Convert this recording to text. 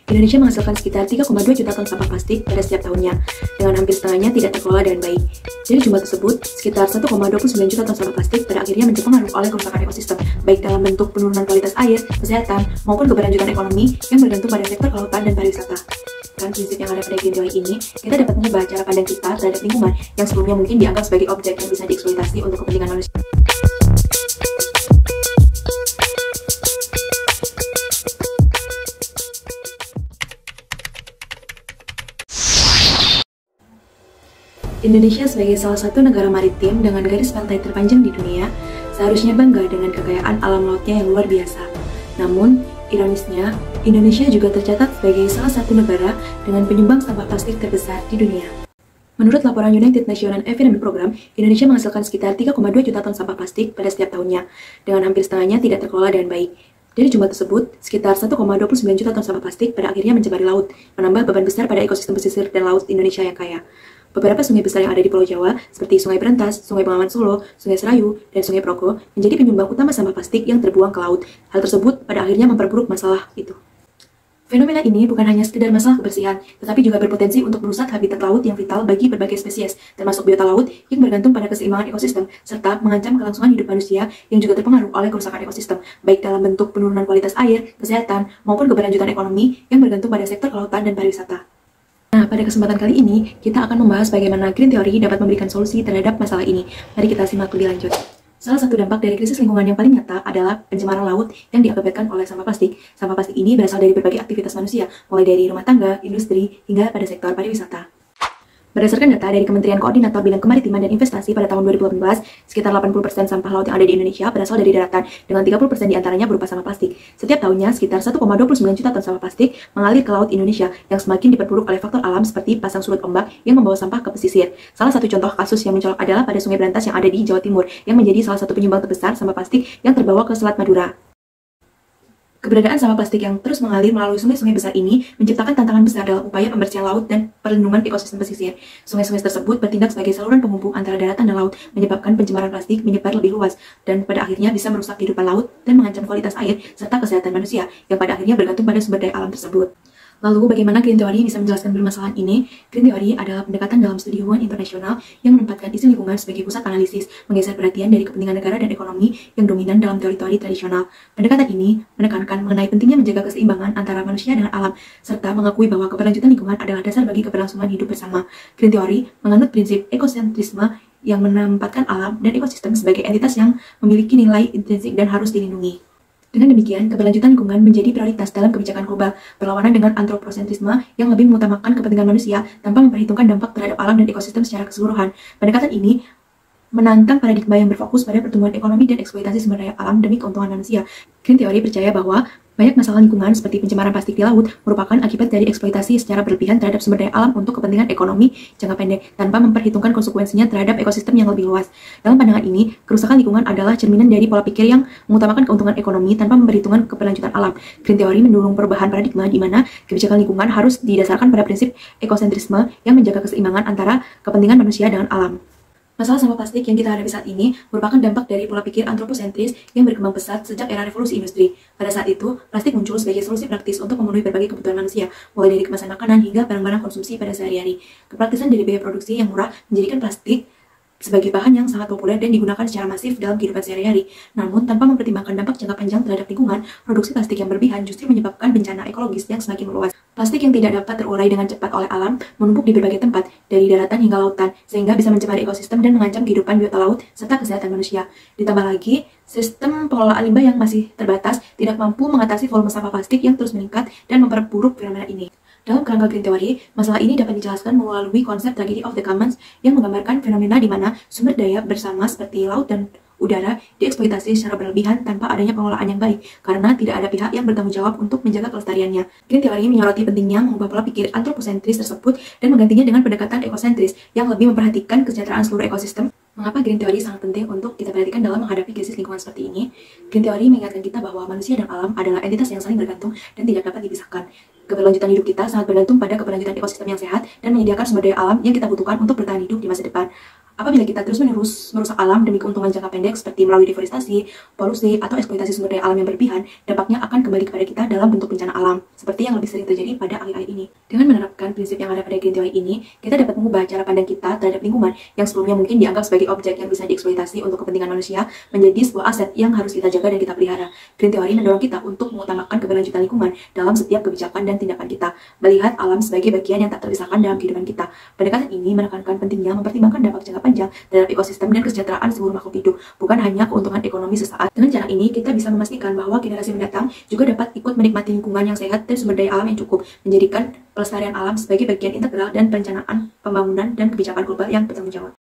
Indonesia menghasilkan sekitar 3,2 juta ton sampah plastik pada setiap tahunnya, dengan hampir setengahnya tidak terkelola dengan baik. Dari jumlah tersebut, sekitar 1,29 juta ton sampah plastik pada akhirnya berpengaruh oleh kerusakan ekosistem, baik dalam bentuk penurunan kualitas air, kesehatan, maupun keberlanjutan ekonomi yang bergantung pada sektor kelautan dan pariwisata. Dengan prinsip yang ada pada Green Theory ini, kita dapat mengubah cara pandang kita terhadap lingkungan yang sebelumnya mungkin dianggap sebagai objek yang bisa dieksploitasi untuk kepentingan manusia. Indonesia sebagai salah satu negara maritim dengan garis pantai terpanjang di dunia, seharusnya bangga dengan kekayaan alam lautnya yang luar biasa. Namun, ironisnya, Indonesia juga tercatat sebagai salah satu negara dengan penyumbang sampah plastik terbesar di dunia. Menurut laporan United Nations Environment Program, Indonesia menghasilkan sekitar 3,2 juta ton sampah plastik pada setiap tahunnya, dengan hampir setengahnya tidak terkelola dengan baik. Dari jumlah tersebut, sekitar 1,29 juta ton sampah plastik pada akhirnya mencemari laut, menambah beban besar pada ekosistem pesisir dan laut Indonesia yang kaya. Beberapa sungai besar yang ada di Pulau Jawa, seperti Sungai Berantas, Sungai Bengawan Solo, Sungai Serayu, dan Sungai Progo, menjadi penyumbang utama sampah plastik yang terbuang ke laut. Hal tersebut pada akhirnya memperburuk masalah itu. Fenomena ini bukan hanya sekedar masalah kebersihan, tetapi juga berpotensi untuk merusak habitat laut yang vital bagi berbagai spesies, termasuk biota laut yang bergantung pada keseimbangan ekosistem, serta mengancam kelangsungan hidup manusia yang juga terpengaruh oleh kerusakan ekosistem, baik dalam bentuk penurunan kualitas air, kesehatan, maupun keberlanjutan ekonomi yang bergantung pada sektor kelautan dan pariwisata. Nah, pada kesempatan kali ini, kita akan membahas bagaimana Green Theory dapat memberikan solusi terhadap masalah ini. Mari kita simak lebih lanjut. Salah satu dampak dari krisis lingkungan yang paling nyata adalah pencemaran laut yang diakibatkan oleh sampah plastik. Sampah plastik ini berasal dari berbagai aktivitas manusia, mulai dari rumah tangga, industri, hingga pada sektor pariwisata. Berdasarkan data dari Kementerian Koordinator Bidang Kemaritiman dan Investasi pada tahun 2018, sekitar 80% sampah laut yang ada di Indonesia berasal dari daratan, dengan 30% diantaranya berupa sampah plastik. Setiap tahunnya, sekitar 1,29 juta ton sampah plastik mengalir ke laut Indonesia, yang semakin diperburuk oleh faktor alam seperti pasang surut ombak yang membawa sampah ke pesisir. Salah satu contoh kasus yang mencolok adalah pada Sungai Berantas yang ada di Jawa Timur, yang menjadi salah satu penyumbang terbesar sampah plastik yang terbawa ke Selat Madura. Keberadaan sampah plastik yang terus mengalir melalui sungai-sungai besar ini menciptakan tantangan besar dalam upaya pembersihan laut dan perlindungan ekosistem pesisir. Sungai-sungai tersebut bertindak sebagai saluran penghubung antara daratan dan laut, menyebabkan pencemaran plastik menyebar lebih luas, dan pada akhirnya bisa merusak kehidupan laut dan mengancam kualitas air serta kesehatan manusia, yang pada akhirnya bergantung pada sumber daya alam tersebut. Lalu, bagaimana Green Theory bisa menjelaskan permasalahan ini? Green Theory adalah pendekatan dalam studi hubungan internasional yang menempatkan isu lingkungan sebagai pusat analisis, menggeser perhatian dari kepentingan negara dan ekonomi yang dominan dalam teori-teori tradisional. Pendekatan ini menekankan mengenai pentingnya menjaga keseimbangan antara manusia dengan alam, serta mengakui bahwa keberlanjutan lingkungan adalah dasar bagi keberlangsungan hidup bersama. Green Theory menganut prinsip ekosentrisme yang menempatkan alam dan ekosistem sebagai entitas yang memiliki nilai intrinsik dan harus dilindungi. Dengan demikian, keberlanjutan lingkungan menjadi prioritas dalam kebijakan global, berlawanan dengan antroposentrisme yang lebih mengutamakan kepentingan manusia tanpa memperhitungkan dampak terhadap alam dan ekosistem secara keseluruhan. Pendekatan ini menantang paradigma yang berfokus pada pertumbuhan ekonomi dan eksploitasi sumber daya alam demi keuntungan manusia. Green Theory percaya bahwa banyak masalah lingkungan seperti pencemaran plastik di laut merupakan akibat dari eksploitasi secara berlebihan terhadap sumber daya alam untuk kepentingan ekonomi jangka pendek tanpa memperhitungkan konsekuensinya terhadap ekosistem yang lebih luas. Dalam pandangan ini, kerusakan lingkungan adalah cerminan dari pola pikir yang mengutamakan keuntungan ekonomi tanpa memperhitungkan keberlanjutan alam. Green Theory mendorong perubahan paradigma di mana kebijakan lingkungan harus didasarkan pada prinsip ekosentrisme yang menjaga keseimbangan antara kepentingan manusia dengan alam. Masalah sampah plastik yang kita hadapi saat ini merupakan dampak dari pola pikir antroposentris yang berkembang pesat sejak era revolusi industri. Pada saat itu, plastik muncul sebagai solusi praktis untuk memenuhi berbagai kebutuhan manusia, mulai dari kemasan makanan hingga barang-barang konsumsi pada sehari-hari. Kepraktisan dari biaya produksi yang murah menjadikan plastik sebagai bahan yang sangat populer dan digunakan secara masif dalam kehidupan sehari-hari. Namun, tanpa mempertimbangkan dampak jangka panjang terhadap lingkungan, produksi plastik yang berlebihan justru menyebabkan bencana ekologis yang semakin meluas. Plastik yang tidak dapat terurai dengan cepat oleh alam menumpuk di berbagai tempat, dari daratan hingga lautan, sehingga bisa mencemari ekosistem dan mengancam kehidupan biota laut serta kesehatan manusia. Ditambah lagi, sistem pengelolaan limbah yang masih terbatas tidak mampu mengatasi volume sampah plastik yang terus meningkat dan memperburuk fenomena ini. Dalam kerangka Green Theory, masalah ini dapat dijelaskan melalui konsep tragedy of the commons yang menggambarkan fenomena di mana sumber daya bersama seperti laut dan udara dieksploitasi secara berlebihan tanpa adanya pengelolaan yang baik, karena tidak ada pihak yang bertanggung jawab untuk menjaga kelestariannya. Green Theory menyoroti pentingnya mengubah pola pikir antroposentris tersebut dan menggantinya dengan pendekatan ekosentris yang lebih memperhatikan kesejahteraan seluruh ekosistem. Mengapa Green Theory sangat penting untuk kita perhatikan dalam menghadapi krisis lingkungan seperti ini? Green Theory mengingatkan kita bahwa manusia dan alam adalah entitas yang saling bergantung dan tidak dapat dipisahkan. Keberlanjutan hidup kita sangat bergantung pada keberlanjutan ekosistem yang sehat dan menyediakan sumber daya alam yang kita butuhkan untuk bertahan hidup di masa depan. Apabila kita terus-menerus merusak alam demi keuntungan jangka pendek seperti melalui deforestasi, polusi, atau eksploitasi sumber daya alam yang berlebihan, dampaknya akan kembali kepada kita dalam bentuk bencana alam, seperti yang lebih sering terjadi pada akhir-akhir ini. Dengan menerapkan prinsip yang ada pada Green Theory ini, kita dapat mengubah cara pandang kita terhadap lingkungan yang sebelumnya mungkin dianggap sebagai objek yang bisa dieksploitasi untuk kepentingan manusia menjadi sebuah aset yang harus kita jaga dan kita pelihara. Green Theory mendorong kita untuk mengutamakan keberlanjutan lingkungan dalam setiap kebijakan dan tindakan kita, melihat alam sebagai bagian yang tak terpisahkan dalam kehidupan kita. Pendekatan ini menekankan pentingnya mempertimbangkan dampak jangka panjang terhadap ekosistem dan kesejahteraan seluruh makhluk hidup, bukan hanya keuntungan ekonomi sesaat. Dengan cara ini, kita bisa memastikan bahwa generasi mendatang juga dapat ikut menikmati lingkungan yang sehat dan sumber daya alam yang cukup, menjadikan pelestarian alam sebagai bagian integral dan perencanaan pembangunan dan kebijakan global yang bertanggung jawab.